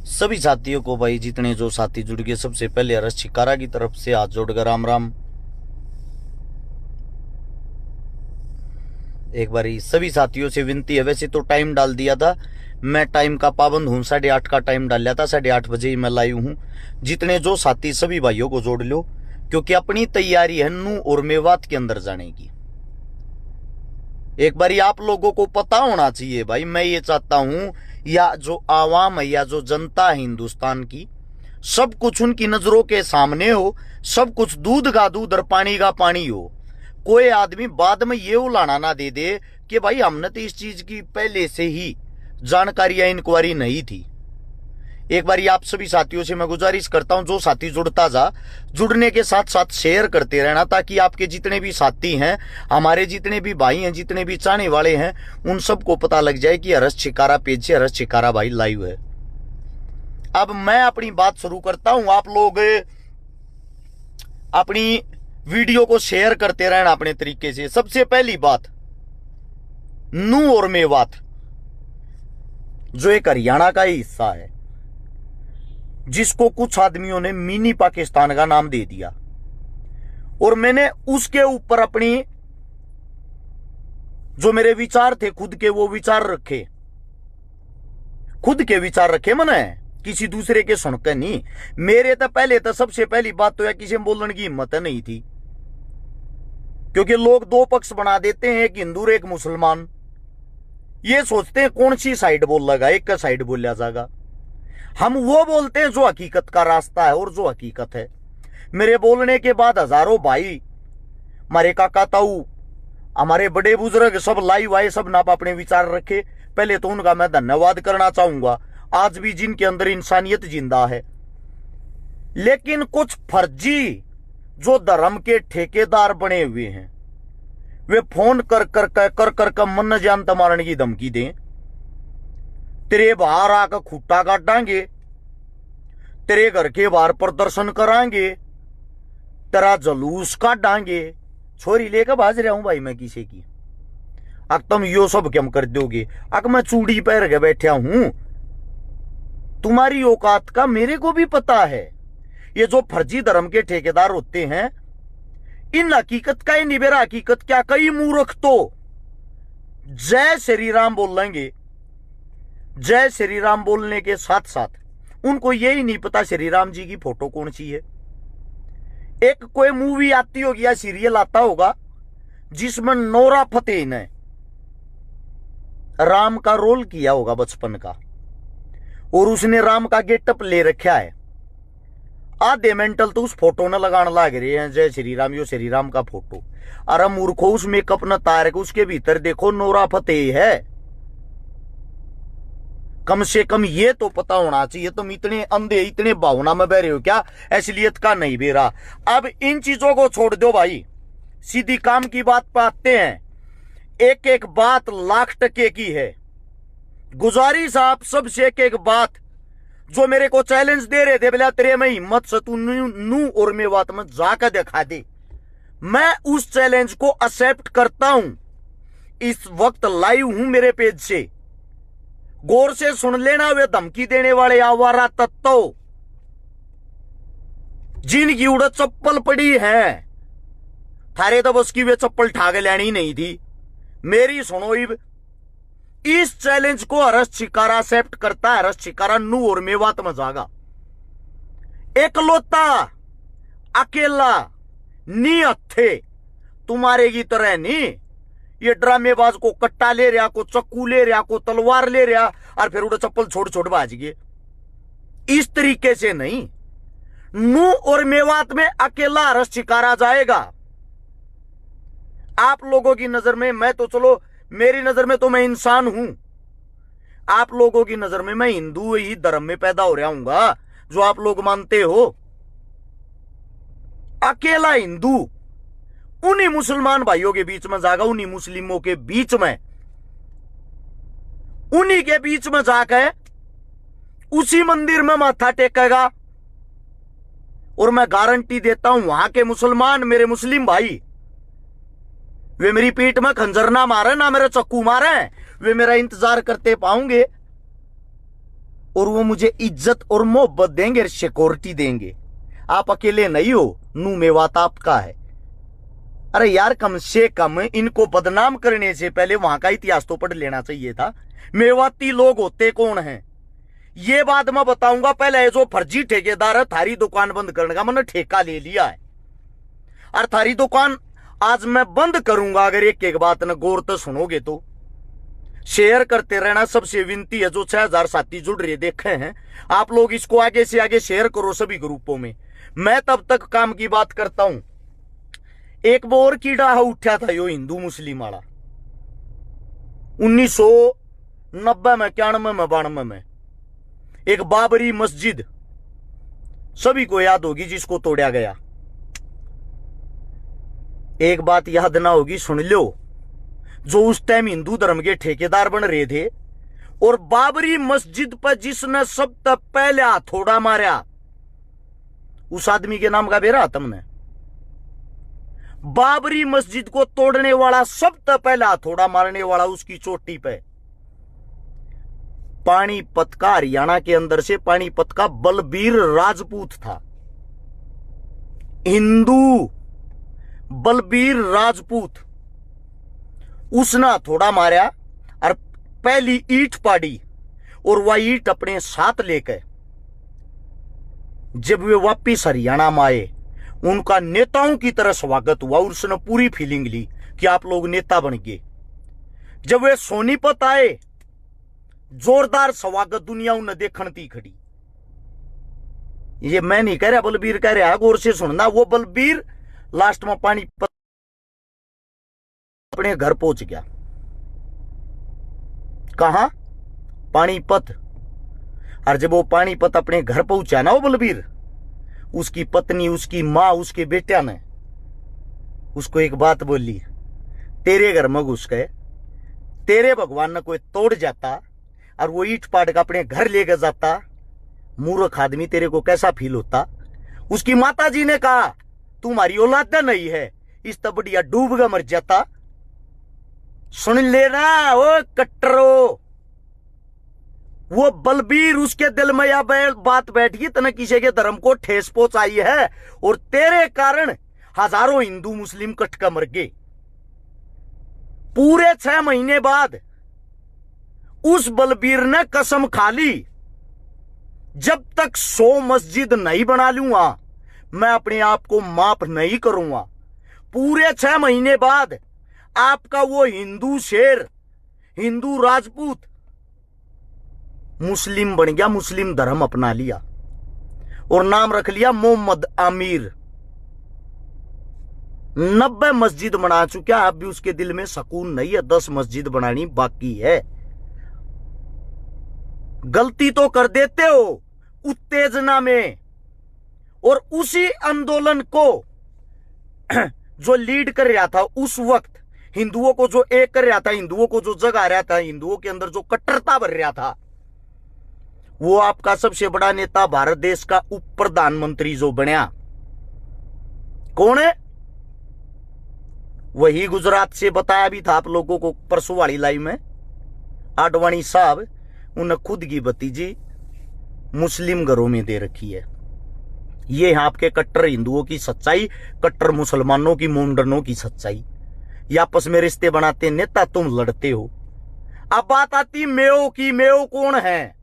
सभी साथियों को भाई जितने जो साथी जुड़ गए सबसे पहले हर्ष छिकारा की तरफ से हाथ जोड़कर राम राम। एक बारी सभी साथियों से विनती है, वैसे तो टाइम डाल दिया था, मैं टाइम का पाबंद हूं, 8:30 का टाइम डाल लिया था, 8:30 बजे ही मैं लाइव हूं। जितने जो साथी सभी भाइयों को जोड़ लो, क्योंकि अपनी तैयारी है नू और मेवात के अंदर जाने की। एक बारी आप लोगों को पता होना चाहिए भाई, मैं ये चाहता हूं या जो आवाम है या जो जनता है हिंदुस्तान की, सब कुछ उनकी नजरों के सामने हो, सब कुछ दूध का दूध और पानी का पानी हो। कोई आदमी बाद में ये उलाना ना दे दे कि भाई हमने तो इस चीज की पहले से ही जानकारी या इंक्वायरी नहीं थी। एक बार आप सभी साथियों से मैं गुजारिश करता हूं, जो साथी जुड़ता जा, जुड़ने के साथ साथ शेयर करते रहना, ताकि आपके जितने भी साथी हैं, हमारे जितने भी भाई हैं, जितने भी चाहने वाले हैं, उन सबको पता लग जाए कि हर्ष छिकारा पेज से हर्ष छिकारा भाई लाइव है। अब मैं अपनी बात शुरू करता हूं, आप लोग अपनी वीडियो को शेयर करते रहना अपने तरीके से। सबसे पहली बात, नू और मेवात जो एक हरियाणा का ही हिस्सा है, जिसको कुछ आदमियों ने मिनी पाकिस्तान का नाम दे दिया, और मैंने उसके ऊपर अपनी जो मेरे विचार थे खुद के, वो विचार रखे, खुद के विचार रखे मैंने, किसी दूसरे के सुनकर नहीं। मेरे तो पहले तो सबसे पहली बात तो या किसी में बोलने की हिम्मत नहीं थी, क्योंकि लोग दो पक्ष बना देते हैं, एक हिंदू और एक मुसलमान। ये सोचते हैं कौन सी साइड बोल लगा, एक का साइड बोल जाएगा। हम वो बोलते हैं जो हकीकत का रास्ता है और जो हकीकत है। मेरे बोलने के बाद हजारों भाई, हमारे काका ताऊ, हमारे बड़े बुजुर्ग सब लाइव आए, सब नाप अपने विचार रखे। पहले तो उनका मैं धन्यवाद करना चाहूंगा, आज भी जिनके अंदर इंसानियत जिंदा है। लेकिन कुछ फर्जी जो धर्म के ठेकेदार बने हुए हैं, वे फोन कर कर मन जानता मारने की धमकी दें, तेरे बाहर आकर खूटा काटांगे, तेरे घर के बाहर प्रदर्शन करांगे, तेरा जलूस काटांगे। छोरी लेकर भाज रहा हूं भाई मैं किसी की, अक तुम यो सब क्या कर दोगे, अक मैं चूड़ी पहन के बैठा हूं, तुम्हारी औकात का मेरे को भी पता है। ये जो फर्जी धर्म के ठेकेदार होते हैं, इन हकीकत का ही निबेरा, हकीकत क्या, कई मूर्ख तो जय श्री राम बोल लेंगे, जय श्री राम बोलने के साथ साथ उनको यही नहीं पता श्री राम जी की फोटो कौन सी है। एक कोई मूवी आती होगी या सीरियल आता होगा जिसमें नोरा फतेही ने राम का रोल किया होगा बचपन का, और उसने राम का गेटअप ले रखा है। आधे मेंटल तो उस फोटो ने लगाने लग रहे हैं जय श्री राम, यो श्री राम का फोटो। अरे मूर्खो, उस मेकअप न तार के उसके भीतर देखो नोरा फतेही है। कम से कम ये तो पता होना चाहिए। तुम इतने अंधे, इतने भावना में बह रहे हो क्या, असलियत का नहीं बेरा। अब इन चीजों को छोड़ दो भाई, सीधी काम की बात पे आते हैं। एक एक बात लाख टके की है। गुजारिश आप सबसे एक एक बात, जो मेरे को चैलेंज दे रहे थे, बोला तेरे में हिम्मत से तू नू और मेवात में जाकर दिखा दे, मैं उस चैलेंज को एक्सेप्ट करता हूं। इस वक्त लाइव हूं मेरे पेज से, गौर से सुन लेना। वे धमकी देने वाले आवारा तत्व जिनकी उड़द चप्पल पड़ी है, थारे तो बस की वे चप्पल ठाके लेनी नहीं थी। मेरी सुनो, इस चैलेंज को हर्ष छिकारा एक्सेप्ट करता है। हर्ष छिकारा नू और मेवात में जागा, एकलौता अकेला नी हथे, तुम्हारे की तरह नहीं ये ड्रामेबाज को कट्टा ले रहा, को चक्कू ले रहा, को तलवार ले रहा, और फिर उड़े चप्पल छोड़ छोड़ भाज गए। इस तरीके से नहीं, नू और मेवात में अकेला हर्ष छिकारा जाएगा। आप लोगों की नजर में मैं तो, चलो मेरी नजर में तो मैं इंसान हूं, आप लोगों की नजर में मैं हिंदू ही धर्म में पैदा हो रहा हूंगा, जो आप लोग मानते हो। अकेला हिंदू उन्हीं मुसलमान भाइयों के बीच में जागा, उन्हीं मुस्लिमों के बीच में, उन्हीं के बीच में जाकर उसी मंदिर में माथा टेकेगा। और मैं गारंटी देता हूं, वहां के मुसलमान, मेरे मुस्लिम भाई, वे मेरी पीठ में खंजर ना मारे, ना मेरे चक्कू मारे, वे मेरा इंतजार करते पाऊंगे। और वो मुझे इज्जत और मोहब्बत देंगे, सिक्योरिटी देंगे। आप अकेले नहीं हो, नू मेवात आपका है। अरे यार, कम से कम इनको बदनाम करने से पहले वहां का इतिहास तो पढ़ लेना चाहिए था। मेवाती लोग होते कौन हैं ये बात मैं बताऊंगा। पहले जो फर्जी ठेकेदार है, थारी दुकान बंद करने का मैंने ठेका ले लिया है, और थारी दुकान आज मैं बंद करूंगा। अगर एक एक बात न गौर तो सुनोगे तो शेयर करते रहना, सबसे विनती है। जो 6000 साथी जुड़ रहे देखे हैं आप लोग, इसको आगे से आगे शेयर करो सभी ग्रुपों में। मैं तब तक काम की बात करता हूं। एक बोर कीड़ा उठा था यो हिंदू मुस्लिम वाला 1990 में, 91 में, 92 में। एक बाबरी मस्जिद सभी को याद होगी जिसको तोड़ा गया। एक बात याद ना होगी, सुन लो। जो उस टाइम हिंदू धर्म के ठेकेदार बन रहे थे, और बाबरी मस्जिद पर जिसने सबसे पहले हथौड़ा मारा, उस आदमी के नाम का बेरा तुमने। बाबरी मस्जिद को तोड़ने वाला, सबसे पहले हथौड़ा मारने वाला उसकी चोटी पे पानीपत का, हरियाणा के अंदर से पानीपत का बलबीर राजपूत था। हिंदू बलबीर राजपूत, उसने हथौड़ा मारा और पहली ईंट पाड़ी, और वह ईंट अपने साथ लेकर जब वे वापिस हरियाणा में आए, उनका नेताओं की तरह स्वागत हुआ। उसने पूरी फीलिंग ली कि आप लोग नेता बन गए। जब वे सोनीपत आए, जोरदार स्वागत दुनिया उन्हें देखने थी खड़ी। ये मैं नहीं कह रहा, बलबीर कह रहा, गौर से सुनना। वो बलबीर लास्ट में पानीपत अपने घर पहुंच गया। कहां? पानीपत। और जब वो पानीपत अपने घर पहुंचा ना, वो बलबीर, उसकी पत्नी, उसकी मां, उसके बेटा ने उसको एक बात बोली, तेरे घर में घुस गए, तेरे भगवान ने कोई तोड़ जाता और वो ईट पाट का अपने घर लेकर जाता, मूर्ख आदमी तेरे को कैसा फील होता। उसकी माता जी ने कहा, तुम्हारी औलाद नहीं है, इस तब बढ़िया डूब कर मर जाता। सुन लेना वो कट्टरो, वो बलबीर, उसके दिल में यह बात बैठ गई, तने किसी के धर्म को ठेस पहुंचाई है, और तेरे कारण हजारों हिंदू मुस्लिम कट कर मर गए। पूरे 6 महीने बाद उस बलबीर ने कसम खा ली, जब तक 100 मस्जिद नहीं बना लूंगा मैं अपने आप को माफ नहीं करूंगा। पूरे 6 महीने बाद आपका वो हिंदू शेर, हिंदू राजपूत मुस्लिम बन गया, मुस्लिम धर्म अपना लिया और नाम रख लिया मोहम्मद आमिर। 90 मस्जिद बना चुका, अब भी उसके दिल में सुकून नहीं है, 10 मस्जिद बनानी बाकी है। गलती तो कर देते हो उत्तेजना में, और उसी आंदोलन को जो लीड कर रहा था उस वक्त, हिंदुओं को जो एक कर रहा था, हिंदुओं को जो जगा रहा था, हिंदुओं के अंदर जो कट्टरता भर रहा था, वो आपका सबसे बड़ा नेता, भारत देश का उप प्रधानमंत्री जो बनया, कौन है? वही गुजरात से बताया भी था आप लोगों को परसों वाली लाइव में, आडवाणी साहब। उन्हें खुद की भतीजी मुस्लिम घरों में दे रखी है। ये आपके कट्टर हिंदुओं की सच्चाई, कट्टर मुसलमानों की, मोमडनों की सच्चाई। ये आपस में रिश्ते बनाते नेता, तुम लड़ते हो। अब बात आती मेयो की। मेयो कौन है?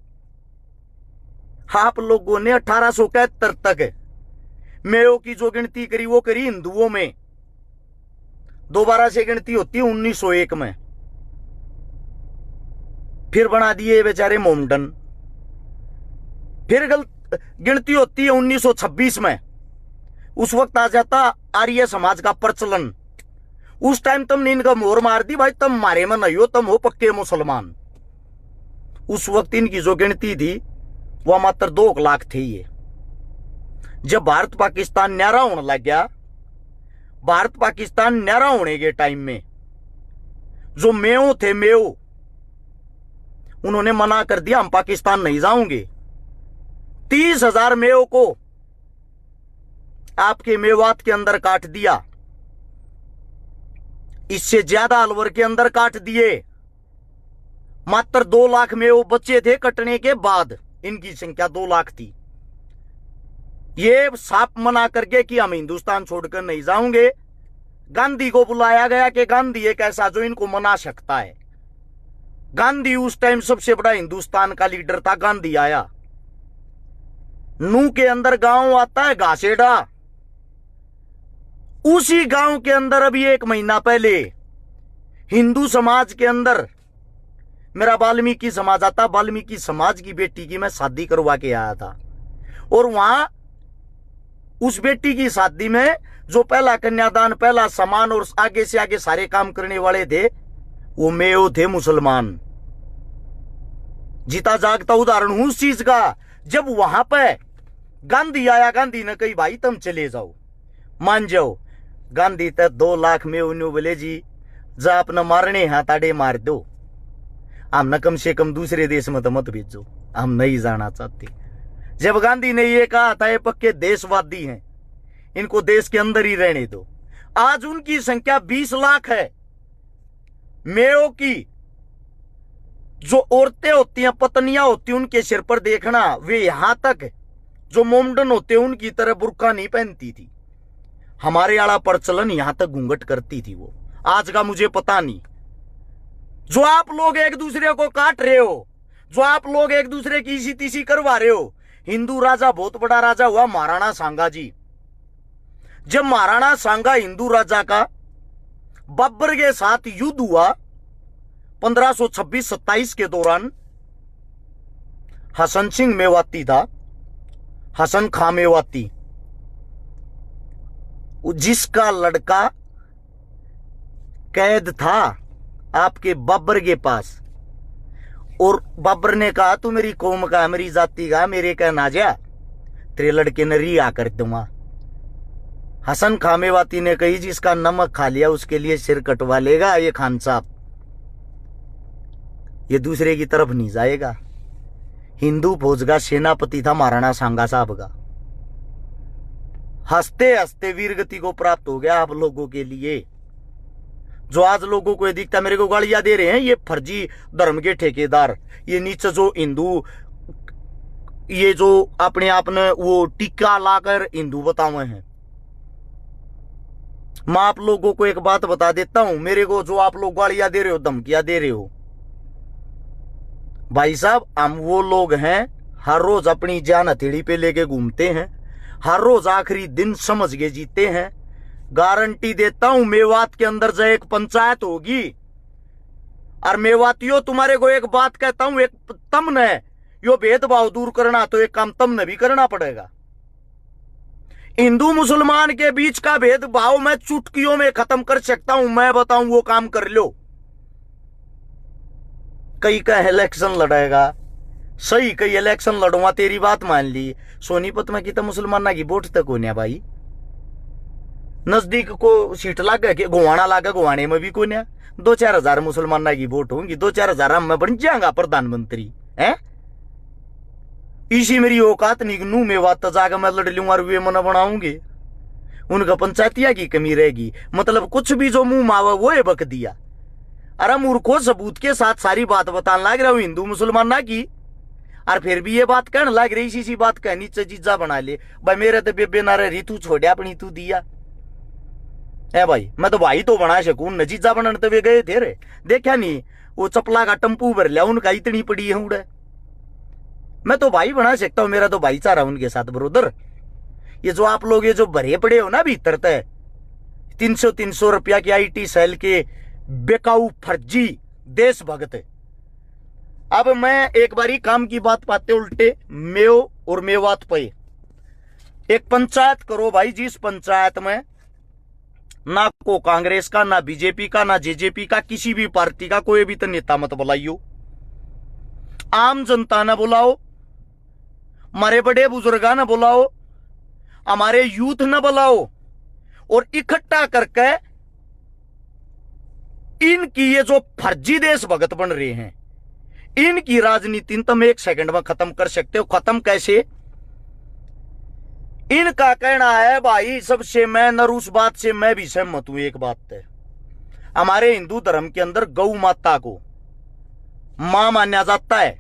आप लोगों ने 1871 तक मेयो की जो गिनती करी वो करी हिंदुओं में, दोबारा से गिनती होती है 1901 में, फिर बना दिए बेचारे मोमडन। फिर गिनती होती है 1926 में, उस वक्त आ जाता आर्य समाज का प्रचलन। उस टाइम तुमने इनका मोहर मार दी, भाई तुम मारे में नहीं हो, तुम हो पक्के मुसलमान। उस वक्त इनकी जो गिनती थी वह मात्र 2 लाख थे। ये जब भारत पाकिस्तान न्यारा होने लग गया, भारत पाकिस्तान न्यारा होने के टाइम में जो मेयो थे, मेयो, उन्होंने मना कर दिया, हम पाकिस्तान नहीं जाओगे। 30,000 मेयो को आपके मेवात के अंदर काट दिया, इससे ज्यादा अलवर के अंदर काट दिए। मात्र 2 लाख मेयो बच्चे थे कटने के बाद। इनकी संख्या 2 लाख थी। ये साफ मना करके कि हम हिंदुस्तान छोड़कर नहीं जाओगे। गांधी को बुलाया गया कि गांधी एक ऐसा जो इनको मना सकता है। गांधी उस टाइम सबसे बड़ा हिंदुस्तान का लीडर था। गांधी आया। नू के अंदर गांव आता है घासेड़ा, उसी गांव के अंदर अभी 1 महीना पहले हिंदू समाज के अंदर मेरा वाल्मीकि समाज आता। वाल्मीकि समाज की बेटी की मैं शादी करवा के आया था, और वहां उस बेटी की शादी में जो पहला कन्यादान, पहला सम्मान और आगे से आगे सारे काम करने वाले थे, वो मेयो थे मुसलमान। जीता जागता उदाहरण हूं उस चीज का। जब वहां पे गांधी आया, गांधी ने कही भाई तुम चले जाओ, मान जाओ। गांधी तक 2 लाख में उन्होंने बोले जी जा अपना मारने हाथाड़े मार दो, हम न कम से कम दूसरे देश में तो मत भेजो, हम नहीं जाना चाहते। जब गांधी ने ये कहा था ये पक्के देशवादी हैं, इनको देश के अंदर ही रहने दो। आज उनकी संख्या 20 लाख है। मेयो की जो औरतें होती हैं, पत्नियां होती हैं, उनके सिर पर देखना, वे यहां तक जो मोमडन होते हैं उनकी तरह बुर्का नहीं पहनती थी। हमारे आला प्रचलन यहां तक घूंघट करती थी वो। आज का मुझे पता नहीं। जो आप लोग एक दूसरे को काट रहे हो, जो आप लोग एक दूसरे की इसी तीसी करवा रहे हो। हिंदू राजा बहुत बड़ा राजा हुआ महाराणा सांगा जी। जब महाराणा सांगा हिंदू राजा का बब्बर के साथ युद्ध हुआ 1526-27 के दौरान, हसन सिंह मेवाती था, हसन खां मेवाती, जिसका लड़का कैद था आपके बब्बर के पास, और बब्बर ने कहा तू मेरी कौम का, मेरी जाति का, मेरे का ना जा, तेरे लड़के ने रिहा कर दूंगा। हसन खां मेवाती ने कही जिसका नमक खा लिया उसके लिए सिर कटवा लेगा ये खान साहब, ये दूसरे की तरफ नहीं जाएगा। हिंदू फौज का सेनापति था महाराणा सांगा साहब का। हंसते हंसते वीरगति को प्राप्त हो गया आप लोगों के लिए। जो आज लोगों को ये दिखता मेरे को गालियां दे रहे हैं, ये फर्जी धर्म के ठेकेदार, ये नीचे जो हिंदू, ये जो अपने आप ने वो टीका लाकर हिंदू बताए हैं। मैं आप लोगों को एक बात बता देता हूं, मेरे को जो आप लोग गालियां दे रहे हो, धमकियां दे रहे हो, भाई साहब हम वो लोग हैं हर रोज अपनी जान हथेली पे लेके घूमते हैं, हर रोज आखिरी दिन समझ के जीते हैं। गारंटी देता हूं मेवात के अंदर जो एक पंचायत होगी, और मेवातियों तुम्हारे को एक बात कहता हूं, एक तुमने यो भेदभाव दूर करना तो एक काम तुमने भी करना पड़ेगा। हिंदू मुसलमान के बीच का भेदभाव मैं चुटकियों में खत्म कर सकता हूं, मैं बताऊं वो काम कर लो। कई का इलेक्शन लड़ेगा, सही कई इलेक्शन लड़ूंगा, तेरी बात मान ली। सोनीपत में की तो मुसलमान की वोट तक होने भाई, नजदीक को सीट लागे के गोवाना लागे, गोवाने में भी कोने 2-4 हजार मुसलमान की वोट होंगी, 2-4 हजार मैं बन जाऊंगा प्रधानमंत्री है। इसी मेरी औकात निगनू में बात जाकर मैं लड़ लूंगा और वे मन बनाऊंगे, उनका पंचायतिया की कमी रहेगी। मतलब कुछ भी जो मुंह मावा वो है बक दिया। अरे मूर्खों सबूत के साथ सारी बात बताने लग रहा हूं हिंदू मुसलमान की, और फिर भी ये बात कहने लग रही, इसी बात कहनी चीजा बना ले भाई। मेरे तो बेबे नारे री तू छोड़िया अपनी तू दिया है भाई, मैं तो भाई तो बना सकूं, नजीजा बनने तो वे गए थे रे। देखा नहीं वो चपला का टम्पू भर लिया उनका, इतनी पड़ी है उड़े। मैं तो भाई बना सकता हूं, मेरा तो भाईचारा उनके साथ ब्रोदर। ये जो आप लोग ये जो भरे पड़े हो ना भीतर तय 300 रुपया की IT सेल के बेकाऊ फर्जी देशभक्त। अब मैं एक बारी काम की बात पाते उल्टे मेयो और मेवात पे एक पंचायत करो भाई, जिस पंचायत में ना को कांग्रेस का, ना बीजेपी का, ना जेजेपी का, किसी भी पार्टी का कोई भी तो नेता मत बुलाइयो। आम जनता ने बुलाओ, हमारे बड़े बुजुर्गा ने बुलाओ, हमारे यूथ ने बुलाओ, और इकट्ठा करके इनकी ये जो फर्जी देशभक्त बन रहे हैं, इनकी राजनीति तुम 1 सेकंड में खत्म कर सकते हो। खत्म कैसे? इनका कहना है भाई सबसे मैं नर, उस बात से मैं भी सहमत हूं। एक बात है, हमारे हिंदू धर्म के अंदर गौ माता को मां माना जाता है,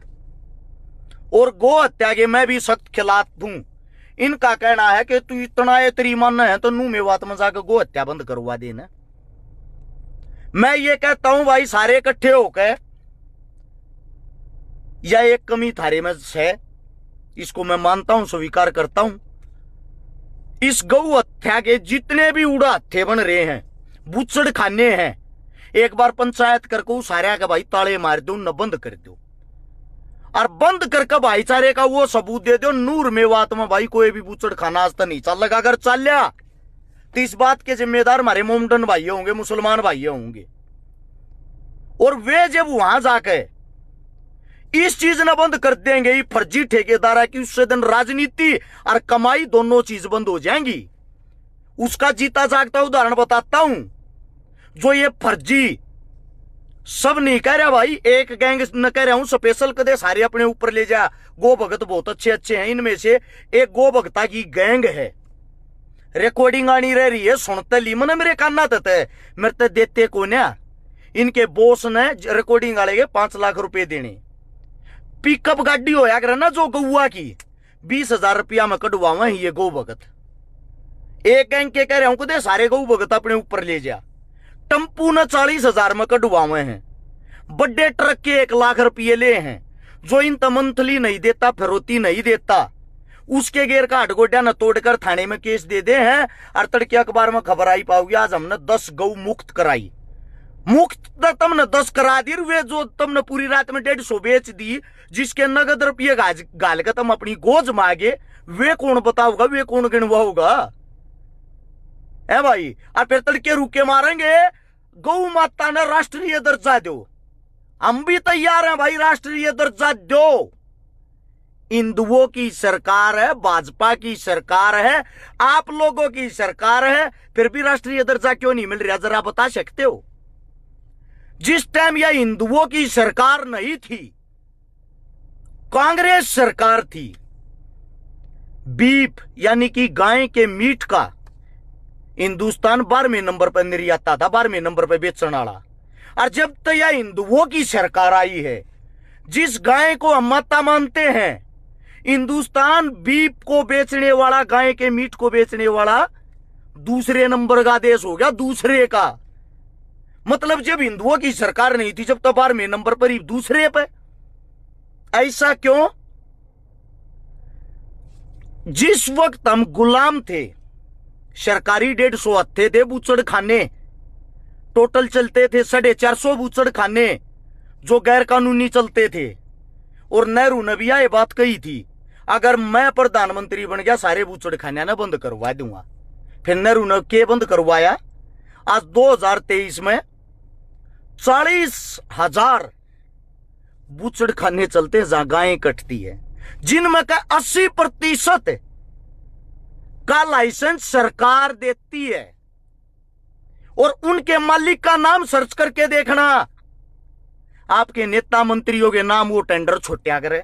और गौ हत्या के मैं भी सख्त खिलाफ हूं। इनका कहना है कि तू इतना तेरी मन है तो नू में बात में जाकर गौ हत्या बंद करवा देना। मैं ये कहता हूं भाई सारे इकट्ठे होकर, या एक कमी थारे में है, इसको मैं मानता हूं, स्वीकार करता हूं। इस गौ हत्या के जितने भी उड़ा हत्थे बन रहे हैं, बुचड़ खाने हैं, एक बार पंचायत करके सारे का भाई ताले मार दो, न बंद कर दो, और बंद करके भाईचारे का वो सबूत दे दो। नूर में बात में भाई कोई भी बुचड़ खाना आज तक नहीं चल लगा, अगर चल लिया तो इस बात के जिम्मेदार हमारे मोमडन भाई होंगे, मुसलमान भाई होंगे। और वे जब वहां जाकर इस चीज न बंद कर देंगे, फर्जी ठेकेदार है कि उससे दिन राजनीति और कमाई दोनों चीज बंद हो जाएंगी। उसका जीता जागता उदाहरण बताता हूं। जो ये फर्जी सब नहीं कह रहा भाई, एक गैंग न कह रहा हूं स्पेशल कदे सारे अपने ऊपर ले जा, गो भगत बहुत अच्छे अच्छे हैं, इनमें से एक गो भगता की गैंग है, रिकॉर्डिंग आनी रह रही है, सुनते ली मन मेरे काना तते मेरे ते देते को ना। इनके बॉस ने रिकॉर्डिंग वाले के 5 लाख रुपए देने, पिकअप गाड़ी होया करे ना जो गौआ की 20,000 रुपया में कटवावे ये गौ भगत। एक गैंग के कह रहा हूं दे सारे गौ भगत अपने ऊपर ले जा, टम्पू ने 40,000 में कटवावे हैं, बड़े ट्रक के 1 लाख रुपये ले हैं, जो इन मंथली नहीं देता, फिरौती नहीं देता, उसके गेर का हटगोड्या न तोड़कर थाने में केस दे दे हैं। और तड़के अखबार में खबर आई पाओगी आज हमने 10 गौ मुक्त कराई। मुक्त तो तुमने 10 करा दी, वे जो तुमने पूरी रात में 150 बेच दी, जिसके नगद रुपये गाल के तुम अपनी गोज मांगे, वे कौन बताओगा, वे कौन गिनवाओगा है भाई। और फिर तड़के रुके मारेंगे गौ माता ने राष्ट्रीय दर्जा दो, हम भी तैयार हैं भाई, राष्ट्रीय दर्जा दो। हिंदुओं की सरकार है, भाजपा की सरकार है, आप लोगों की सरकार है, फिर भी राष्ट्रीय दर्जा क्यों नहीं मिल रहा, जरा बता सकते हो। जिस टाइम यह हिंदुओं की सरकार नहीं थी, कांग्रेस सरकार थी, बीफ यानी कि गाय के मीट का हिंदुस्तान 12वें नंबर पर निर्यात था, 12वें नंबर पर बेचने वाला। और जब तक यह हिंदुओं की सरकार आई है, जिस गाय को हम माता मानते हैं, हिंदुस्तान बीफ को बेचने वाला, गाय के मीट को बेचने वाला दूसरे नंबर का देश हो गया, दूसरे का। मतलब जब हिंदुओं की सरकार नहीं थी, जब तो 12वें नंबर पर ही दूसरे पे। ऐसा क्यों? जिस वक्त हम गुलाम थे, सरकारी 150 हत्थे थे बूचड़ खाने, टोटल चलते थे 450 बूचड़ खाने जो गैर कानूनी चलते थे। और नेहरू ने भी यह बात कही थी, अगर मैं प्रधानमंत्री बन गया सारे बूचड़ खाने ना बंद करवा दूंगा। फिर नेहरू ने के बंद करवाया। आज 2023 में 40,000 बूचड़ खाने चलते हैं जहां गायें कटती है, जिनमें का 80% का लाइसेंस सरकार देती है। और उनके मालिक का नाम सर्च करके देखना, आपके नेता मंत्रियों के नाम वो टेंडर छुट्या करे,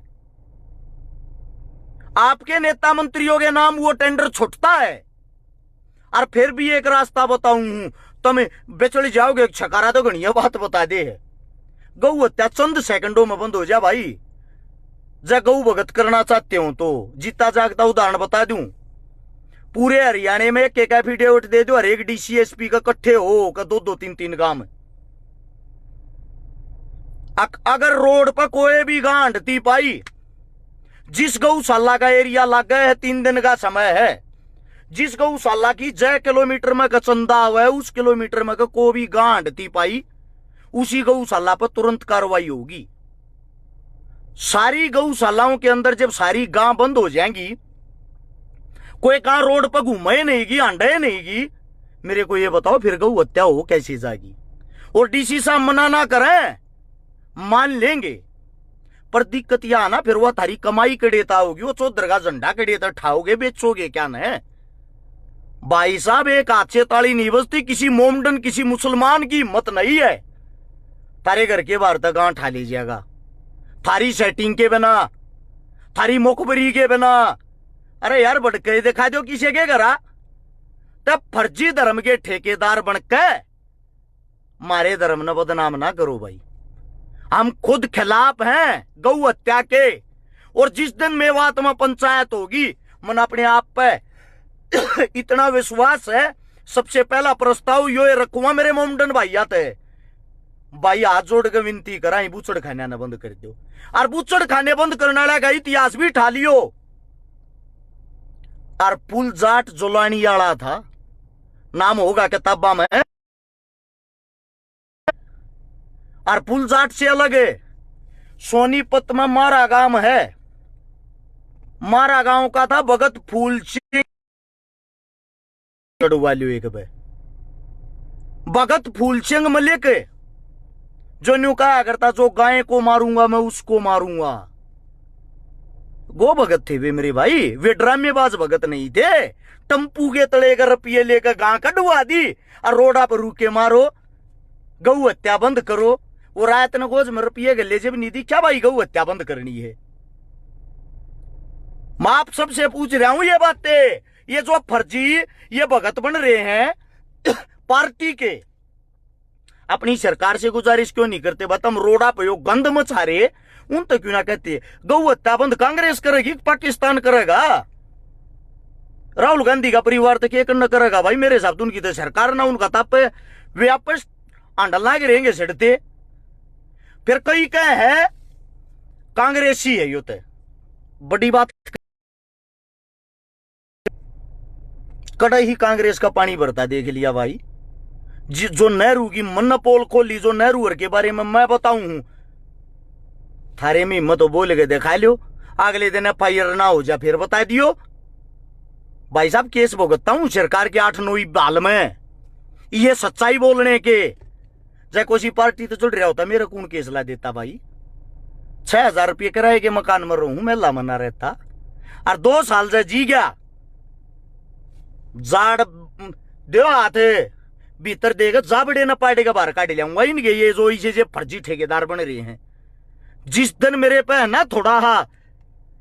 आपके नेता मंत्रियों के नाम वो टेंडर छुटता है। और फिर भी एक रास्ता बताऊं, तुम्हें बेचड़ जाओगे छकारा तो घनिया बात बता दे है, गौ हत्या चंद सेकंडों में बंद हो जा भाई। जब गौ भगत करना चाहते हो तो जीता जागता उदाहरण बता दूं, पूरे हरियाणा में एक एफिडेविट दे दो, हर एक डीसीएसपी का इकट्ठे हो का 2-2, 3-3 गांव में। अगर रोड पर कोई भी गांड ती पाई, जिस गौशाला का एरिया लग गया है, 3 दिन का समय है, जिस गौशाला की 6 किलोमीटर में का चंदा हुआ है, उस किलोमीटर में का कोई भी गांड ती पाई, उसी गौशाला पर तुरंत कार्रवाई होगी। सारी गौशालाओं के अंदर जब सारी गांव बंद हो जाएंगी, कोई कहां रोड पर घूमे नहीं की, अंडे नहीं की, मेरे को ये बताओ फिर गौ हत्या हो कैसे जाएगी। और डीसी साहब मना ना करें, मान लेंगे, पर दिक्कत यह आना फिर वह थारी कमाई के देता होगी, वो चौधर का झंडा के देता ठाओगे, बेचोगे क्या न। भाई साहब एक हाथ से ताली नहीं बजती, किसी मोमडन किसी मुसलमान की हिम्मत नहीं है थारे घर के बाहर तक गांव ठा लीजिएगा, थारी सेटिंग के बिना, थारी मुखबरी के बिना। अरे यार बड़के दिखा दो किसी के घर, तब फर्जी धर्म के ठेकेदार बनके मारे धर्म न बदनाम ना करो भाई। हम खुद खिलाफ हैं गौ हत्या के, और जिस दिन मेवात में पंचायत होगी, मन अपने आप पे इतना विश्वास है, सबसे पहला प्रस्ताव यो रखूंगा मेरे मोमडन भाई आते भाई, हाथ जोड़ के विनती करा बूचड़ खाने ना बंद कर दो। और बूचड़ खाने बंद करने वाला का इतिहास भी ठा लियो। और पुल जाट जोलानी वाला था, नाम होगा किताबा में। और पुल जाट से अलग है, सोनीपत में मारा गांव है, मारा गांव का था भगत फूल सिंह वालियो एक भाई, भगत फूल सिंह मलिक जो न्यू कहा करता जो गाय को मारूंगा मैं उसको मारूंगा। वो भगत थे वे मेरे भाई, वे ड्रामेबाज भगत नहीं थे। टम्पू के तले का रुपये लेकर गां कटवा दी और रोडा पर रुके मारो, गौ हत्या बंद करो। वो रायत ने गोज में रुपये के ले जब नहीं दी, क्या भाई गौ हत्या बंद करनी है? मैं आप सबसे पूछ रहा हूं ये बातें, ये जो फर्जी ये भगत बन रहे हैं पार्टी के, अपनी सरकार से गुजारिश क्यों नहीं करते? बता, हम रोडा पे गंद मचा रहे, उन तक क्यों ना कहते गौ हत्या बंद कांग्रेस करेगी, पाकिस्तान करेगा? राहुल गांधी का परिवार तक ये करना करेगा भाई? मेरे हिसाब से उनकी तो सरकार ना, उनका तप वे आपस आंडल लागे रहेंगे सड़ते। फिर कई कह है कांग्रेसी है, यो तो बड़ी बात। कड़ाई ही कांग्रेस का पानी भरता देख लिया भाई। जो नेहरू की मन्नपोल खोली, जो नेहरू के बारे में मैं बताऊं हूं, थारे में हिम्मत बोल के दिखा लो, अगले दिन FIR ना हो जा फिर बता दियो। भाई साहब केस भुगतता हूं सरकार के 8-9 बाल में, ये सच्चाई बोलने के। चाहे कोई पार्टी तो चल रहा होता, मेरे कौन केस ला देता भाई? 6,000 रुपये किराए के मकान में रहूं, मेला मना रहता, और 2 साल से जी गया। जाड़ दो हाथ भीतर देगा, जाबड़े न पाड़ेगा बाहर काट लियाऊंगा इनके ये जो इसे फर्जी ठेकेदार बन रहे हैं। जिस दिन मेरे पे है ना थोड़ा हा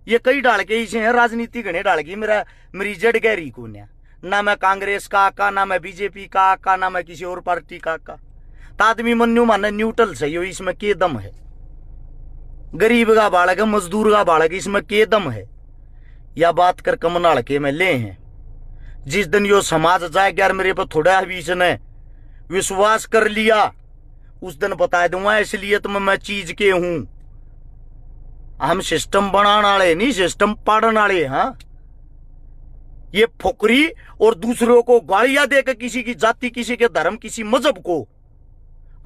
ये कई डाल के इसे है राजनीति घने डाल के मेरी जड़ गहरी को ना मैं कांग्रेस का आका, ना मैं बीजेपी का आका, ना मैं किसी और पार्टी का आका। तो आदमी मन्यू माने न्यूट्रल सही हो, इसमें के दम है? गरीब का बालक है, मजदूर का बालक, इसमें के दम है? या बात कर कमनाड़ के में ले हैं। जिस दिन यो समाज जाए यार मेरे पर थोड़ा भी इसने विश्वास कर लिया, उस दिन बता दूंगा इसलिए तो मैं चीज के हूं। हम सिस्टम बनाने वाले नहीं, सिस्टम पाड़ने वाले। हाँ, ये फुकरी और दूसरों को गालियां देकर किसी की जाति, किसी के धर्म, किसी मजहब को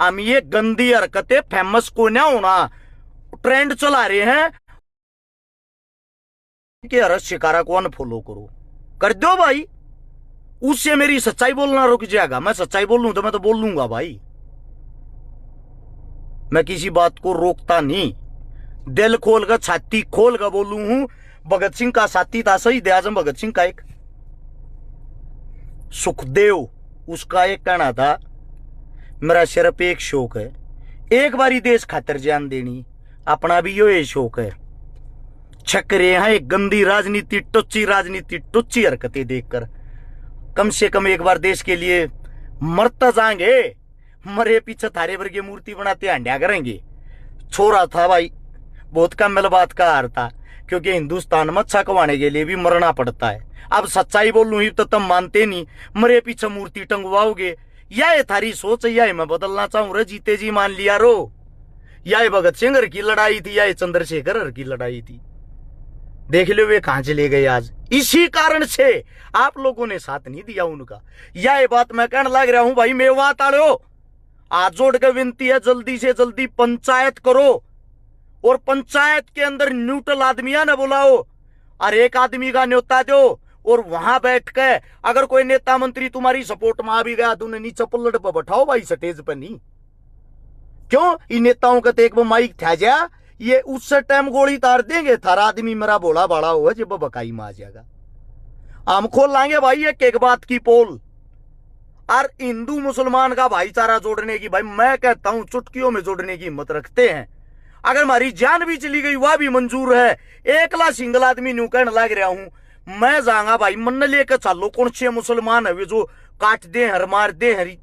हम ये गंदी हरकतें फेमस को ना होना ट्रेंड चला रहे हैं कि हर शिकारा को अनफॉलो करो, कर दो भाई। उससे मेरी सच्चाई बोलना रुक जाएगा। मैं सच्चाई बोल लूं तो मैं तो बोल लूंगा भाई, मैं किसी बात को रोकता नहीं। दिल खोल कर, छाती खोल कर बोलू हूं। भगत सिंह का साथी था शहीद आजम भगत सिंह का एक सुखदेव, उसका एक कहना था मेरा सिर्फ एक शौक है, एक बारी देश खातिर जान देनी, अपना भी यो ये शौक है। छक रहे हैं एक गंदी राजनीति, टुच्ची हरकतें देखकर। कम से कम एक बार देश के लिए मरता जाएंगे, मरे पीछे थारे वर्ग मूर्ति बनाते हंडिया करेंगे। छोरा था भाई, बहुत कम बात का हार था, क्योंकि हिंदुस्तान में अच्छा कमाने के लिए भी मरना पड़ता है। अब सच्चाई बोलूं ही तो तुम मानते नहीं, मरे पीछे मूर्ति टंगवाओगे। या ये थारी सोच, या मैं बदलना चाहूं रे, जीते जी मान लिया रो। या ये भगत सिंह की लड़ाई थी, या ये चंद्रशेखर की लड़ाई थी। देख लो वे कहां चले गए आज। इसी कारण से आप लोगों ने साथ नहीं दिया उनका। या ये बात मैं कहने लग रहा हूं भाई, मेवात आड़ो हाथ जोड़ के विनती है, जल्दी से जल्दी पंचायत करो, और पंचायत के अंदर न्यूट्रल आदमिया ने बुलाओ, और एक आदमी का न्योता दो, और वहां बैठ के अगर कोई नेता मंत्री तुम्हारी सपोर्ट में आ भी गया तो उन्हें नीचे पल्लट पर बैठाओ भाई, स्टेज पर नहीं। क्यों इन नेताओं का तो एक माइक था जा, ये उस टाइम गोली तार देंगे, थारा आदमी मेरा बोला बड़ा हुआ जब बकाई में आ जाएगा। हम खोल लाएंगे भाई एक बात की पोल। और हिंदू मुसलमान का भाईचारा जोड़ने की, भाई मैं कहता हूं चुटकियों में जोड़ने की हिम्मत रखते हैं। अगर हमारी जान भी चली गई वह भी मंजूर है। एकला सिंगल आदमी न्यू कहने लग रहा हूं, मैं जाऊंगा भाई, मन लेकर चलो। कौन से मुसलमान है वे जो काट दे हर मार दे हरी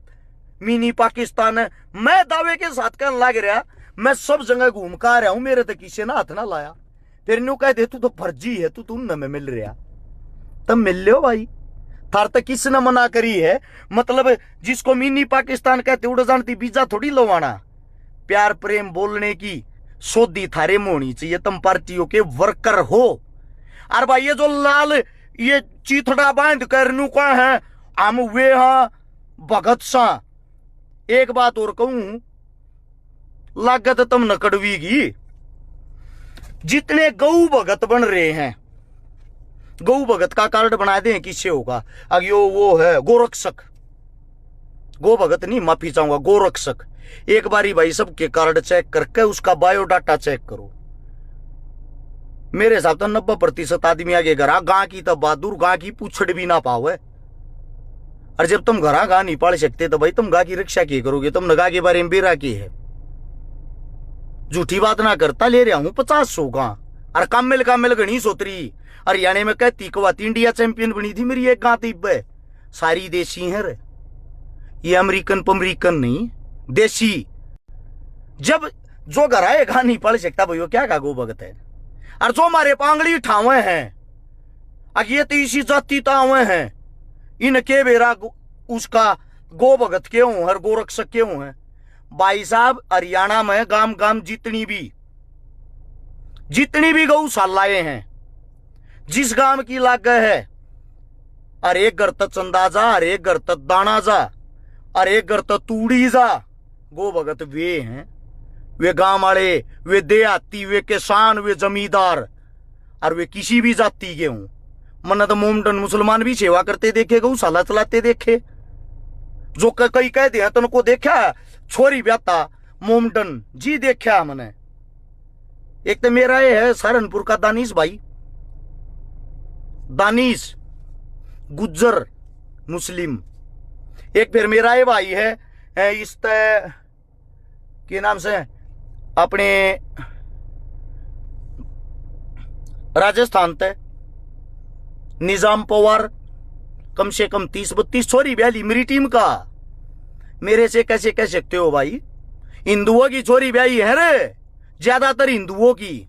मिनी पाकिस्तान है। मैं दावे के साथ कहने लग रहा, मैं सब जगह घूम कर आ रहा हूं, मेरे तक किसी ने हाथ ना लाया। फिर न्यू कह दे तू तो फर्जी है, तू तुम न में मिल रहा, तब मिल लो भाई। थार तक किसने मना करी है? मतलब जिसको मिनी पाकिस्तान कहते उड़ जानती वीजा थोड़ी लवाना। प्यार प्रेम बोलने की सोधी थारे में होनी चाहिए, तुम पार्टियों के वर्कर हो। और भाई ये जो लाल ये चीथड़ा बांध कर नू का है हम वे हाँ भगत सा। एक बात और कहूं, लागत तुम न कड़वीगी। जितने गौ भगत बन रहे हैं, गौ भगत का कार्ड बना दें, किससे होगा? अगियो वो है गोरक्षक, गो भगत नहीं, माफी चाहूंगा, गोरक्षक। एक बारी भाई सबके कार्ड चेक करके उसका बायोडाटा चेक करो। मेरे हिसाब तो 90% आदमी आगे घरा गां की तो बहादुर, गां की पूछड़ भी ना पाओ है। और जब तुम घरा गां नहीं पाल सकते तो भाई तुम गां की रक्षा की करोगे? तुम नगा के बारे में बेरा की है। झूठी बात ना करता, ले रहा हूं 50 गां। और कामिल गणी सोतरी हरियाणा में कहती कवाती इंडिया चैंपियन बनी थी मेरी एक गां तीब। सारी देसी है रे, ये अमेरिकन पमरीकन नहीं, देसी। जब जो घर आए गां नहीं पढ़ सकता भाई वो क्या का गो भगत है? और जो हमारे पांगड़ी ठावे हैं, अब ये तो इसी जाति तावे हैं, इनके बेरा उसका गो भगत क्यों है, गोरक्षक क्यों है? भाई साहब हरियाणा में गांव गांव जितनी भी गौशालाएं हैं, जिस गांव की लागे है, अरे एक घर तक चंदा जा, अरे एक घर तक दाना जा, अरे एक घर तक तूड़ी जा, गो भगत वे हैं। वे गांव वाले, वे देहाती, वे किसान, वे जमींदार, और वे किसी भी जाति के हों। मन तो मोमडन मुसलमान भी सेवा करते देखे, गौशाला चलाते देखे। जो कई कहते हैं तुमको देखा छोरी ब्याता मोमडन जी, देखा मैंने। एक तो मेरा ये है सहारनपुर का दानिश भाई, दानिश गुज्जर मुस्लिम। एक फिर मेरा ये भाई है इस के नाम से अपने राजस्थान ते निजाम पवार, कम से कम 30-32 छोरी ब्याली मेरी टीम का। मेरे से कैसे कह सकते हो भाई? हिंदुओं की छोरी ब्याई है रे, ज्यादातर हिंदुओं की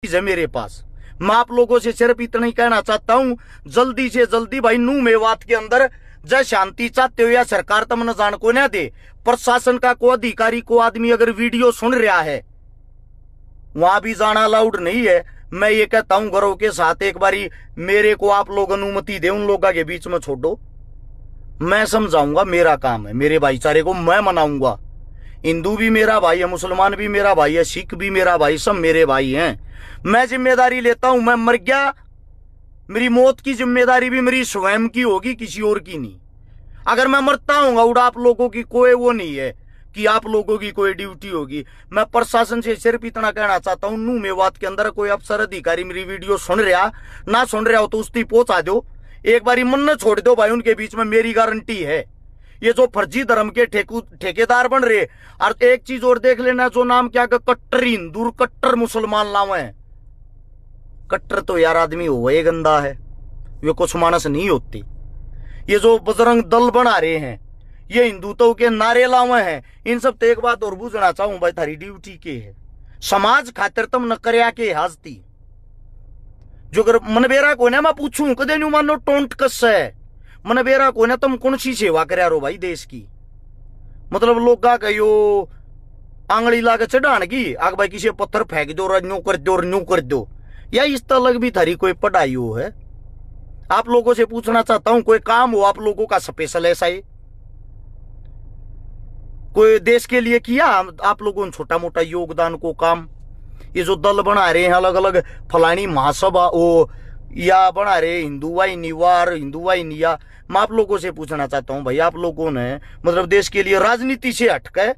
है मेरे पास। मैं आप लोगों से सिर्फ इतना ही कहना चाहता हूं, जल्दी से जल्दी भाई नू मेवात के अंदर जय शांति चाहते हो, या सरकार तमन जान को ना दे, प्रशासन का को अधिकारी को आदमी अगर वीडियो सुन रहा है, वहां भी जाना अलाउड नहीं है। मैं ये कहता हूं गर्व के साथ, एक बारी मेरे को आप लोग अनुमति दे, उन लोगों के बीच में छोड़ो, मैं समझाऊंगा। मेरा काम है, मेरे भाईचारे को मैं मनाऊंगा। हिंदू भी मेरा भाई है, मुसलमान भी मेरा भाई है, सिख भी मेरा भाई, सब मेरे भाई हैं। मैं जिम्मेदारी लेता हूं। मैं मर गया, मेरी मौत की जिम्मेदारी भी मेरी स्वयं की होगी, किसी और की नहीं। अगर मैं मरता हूँ उड़ा, आप लोगों की कोई वो नहीं है कि आप लोगों की कोई ड्यूटी होगी। मैं प्रशासन से सिर्फ इतना कहना चाहता हूं, नू मेवात के अंदर कोई अफसर अधिकारी मेरी वीडियो सुन रहा ना सुन रहा हो तो उसकी पहुंचा दो, एक बारी मन न छोड़ दो भाई। उनके बीच में मेरी गारंटी है। ये जो फर्जी धर्म के ठेकेदार बन रहे, और एक चीज और देख लेना, जो नाम क्या कट्टर हिंदू कट्टर मुसलमान लावे हैं। कट्टर तो यार आदमी हो ये गंदा है, वे कुछ मानस नहीं होती। ये जो बजरंग दल बना रहे हैं, ये हिंदुत्व के नारे लावे हैं। इन सब तो एक बात और बुझना चाहूं भाई, थारी ड्यूटी के है समाज खातिर तुम न करया के हाजती। जो अगर मनबेरा को ना मैं पूछूं कदे न्यू मानो टोंट कस है, मनबेरा को ना तुम कौन सी सेवा करया रो भाई देश की? मतलब लोग कहो आंगली लाके चढ़ान की, आग भाई किसी पत्थर फेंक दो, न्यू कर दो, न्यू कर दो, या इस तरह भी थारी कोई पढ़ाई हो है? आप लोगों से पूछना चाहता हूं, कोई काम हो आप लोगों का स्पेशल ऐसा ही कोई देश के लिए किया आप लोगों ने छोटा मोटा योगदान को काम? ये जो दल बना रहे हैं अलग अलग, फलानी महासभा ओ या बना रहे हिंदू वाहिनी वार, हिंदू वाहिनी या, मैं आप लोगों से पूछना चाहता हूं भाई, आप लोगों ने मतलब देश के लिए राजनीति से हटके,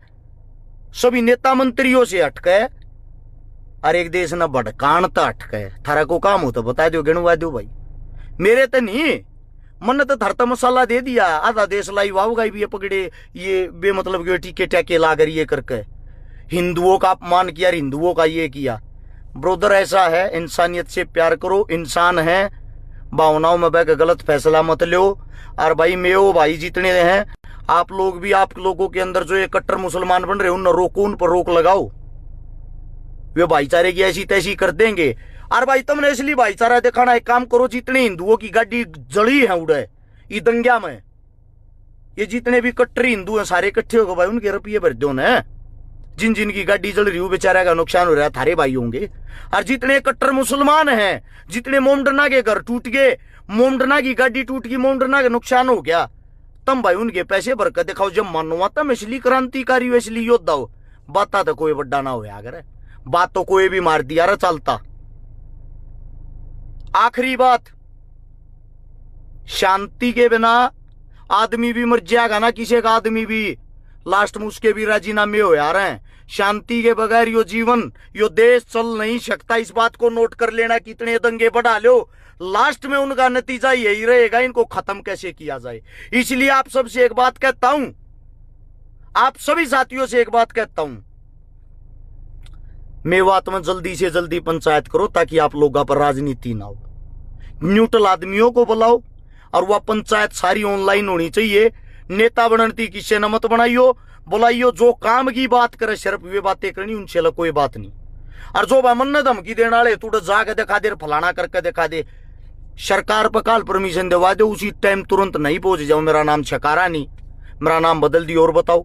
सभी नेता मंत्रियों से हटके, और एक देश न भड़कान तो हटके, थारा को काम हो तो बता दो, गिनवा दो भाई। मेरे तो नहीं, मन तो धरता मसाला दे दिया, आधा देश लाई वाव गाई भी पकड़े, ये बेमतलब के टीके टैके ला कर ये करके हिंदुओं का अपमान किया, हिंदुओं का ये किया। ब्रोदर ऐसा है, इंसानियत से प्यार करो, इंसान है, भावनाओं में बह गलत फैसला मत लो। और भाई मेरे भाई जितने हैं, आप लोग भी, आप लोगों के अंदर जो ये कट्टर मुसलमान बन रहे उन रोको, उन पर रोक लगाओ। वे भाईचारे की ऐसी तैसी कर देंगे। और भाई तुमने इसलिए भाईचारा दिखाना, एक काम करो, जितने हिंदुओं की गाड़ी जड़ी है उड़े ये दंग्या में, ये जितने भी कट्टर हिंदू हैं सारे इकट्ठे होकर भाई उनके रुपये भर दो ना। जिन जिन की गाड़ी जल रही हो बेचारा का नुकसान हो रहा है, थारे भाई होंगे। और जितने कट्टर मुसलमान हैं, जितने मोमडना के घर टूट गए, मोमडना की गाड़ी टूट गई, मोमडना का नुकसान हो गया, तम भाई उनके पैसे भर कर दिखाओ। जब मानो तम इसलिए क्रांतिकारी हो, इसलिए योद्धा हो। बात तो कोई बड्डा ना हो अगर बात तो कोई भी मार दिया रहा चलता। आखिरी बात, शांति के बिना आदमी भी मर जाएगा ना, किसी का आदमी भी लास्ट में उसके भी राजीनामे हो आ रहे हैं। शांति के बगैर यो जीवन, यो देश चल नहीं सकता। इस बात को नोट कर लेना। कितने दंगे बढ़ा लो, लास्ट में उनका नतीजा यही रहेगा, इनको खत्म कैसे किया जाए। इसलिए आप सबसे एक बात कहता हूं, आप सभी साथियों से एक बात कहता हूं, मेवात में जल्दी से जल्दी पंचायत करो ताकि आप लोगों पर राजनीति ना हो। न्यूट्रल आदमियों को बुलाओ और वह पंचायत सारी ऑनलाइन होनी चाहिए। नेता बनती किसी न मत बनाइयो, बुलाइयो। जो काम की बात करे सिर्फ वे बातें करनी, उनसे अलग कोई बात नहीं। और जो मन धमकी देने वाले तू जाके दिखा दे, फलाना करके दिखा दे, सरकार पर काल परमिशन दिवा दे, उसी टाइम तुरंत नहीं पहुंच जाओ। मेरा नाम छकारा नहीं, मेरा नाम बदल दी और बताओ।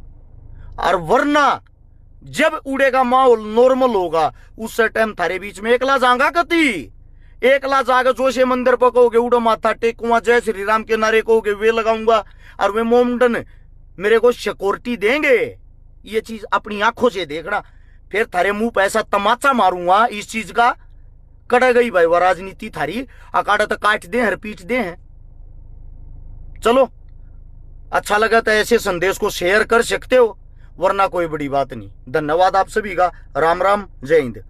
और वरना जब उड़ेगा माहौल नॉर्मल होगा, उस टाइम थारे बीच में एकला जाऊंगा कति, एकला जाकर जोशे मंदिर पर कहोगे उड़ो माथा टेकुआ, जय श्री राम के नारे कहोगे वे लगाऊंगा, और वे मोमडन मेरे को सिक्योरिटी देंगे। ये चीज अपनी आंखों से देखना, फिर थारे मुंह पे ऐसा तमाचा मारूंगा इस चीज का। कड़ गई भाई वह राजनीति थारी, अकाड़ा तो काट दे हर पीट दे हैं। चलो अच्छा लगा तो ऐसे संदेश को शेयर कर सकते हो, वरना कोई बड़ी बात नहीं। धन्यवाद आप सभी का। राम राम, जय हिंद।